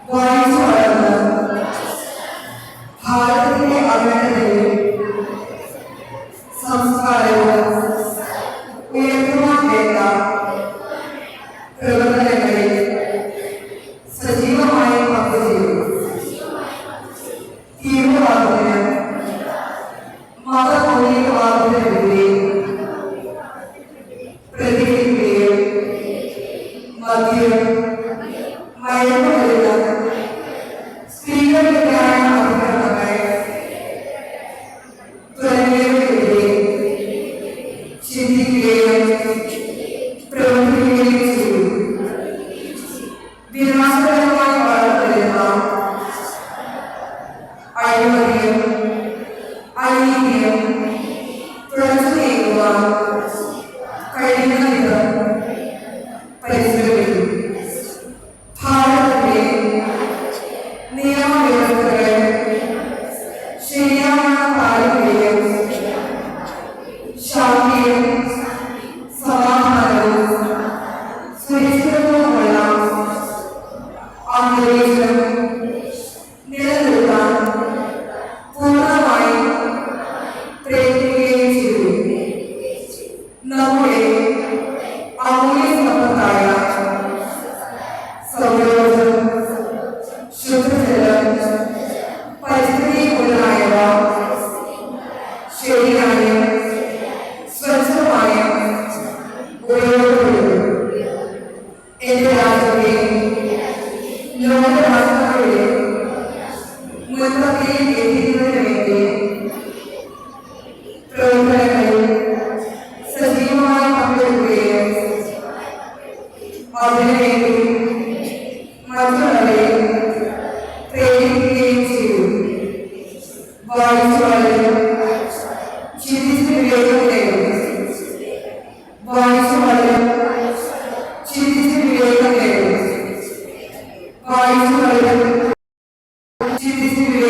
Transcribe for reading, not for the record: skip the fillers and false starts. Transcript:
വായിച്ചു വളർന്ന് ഭാരതത്തിന്റെ അഖണ്ഡതയും സംസ്കാരവും ഉയർത്തുവാൻ വേണ്ട പ്രവർത്തനങ്ങളിൽ സജീവമായി പങ്കുചെയ്യുന്നു. തീവ്രവാദത്തിന് മതമൗലികവാദത്തിനെതിരെ പ്രതികരിക്കുകയും മദ്യം, മയക്കുമരുന്ന്, സ്ത്രീകൾക്കെതിരായ അതിക്രമങ്ങൾ തുടങ്ങിയവയ്ക്കെതിരെ ചിന്തിക്കുകയും പ്രവർത്തിക്കുകയും ചെയ്തു. വിനാശകരമായി വളർന്നുവരുന്ന അഴിമതിയും അനീതിയും തുടച്ചു നീക്കുവാൻ കഴിയുന്ന വിധം പരിശ്രമിക്കും. ഭാരതത്തിലെ നിയമവ്യവസ്ഥകൾ ശരിയായ പാലിക്കുകയും ശാന്തിയും സമാധാനവും സുരക്ഷിതത്വമുള്ള അന്തരീക്ഷം നിലനിർത്താൻ പൂർണ്ണമായും പ്രയത്നിക്കുകയും ചെയ്തു. നമ്മുടെ അമൂല്യ സമ്പത്തായ സൗരോർജം, ശുദ്ധജലം, പരിസ്ഥിതി മുതലായവ ശരിയായും സ്വച്ഛമായും ഉപയോഗപ്പെടുന്നു. എന്റെ രാജ്യത്തെയും ലോകരാഷ്ട്രങ്ങളുടെയും മുൻപന്തിയിൽ എത്തിക്കുന്നതിന് വേണ്ടി പ്രവർത്തനങ്ങളിൽ സജീവമായി പങ്കെടുക്കുകയും അതിനുവേണ്ടി മറ്റുള്ളവരെ പ്രേരിപ്പിക്കുകയും ചെയ്തു. വായിച്ചു വളരും, ചിന്തിച്ച് വിവേകം നേടും. വായിച്ചു വളരും, ചിന്തിച്ച് വിവേകം നേടും. വായിച്ചു വളരും, ചിന്തിച്ച് വിവേകം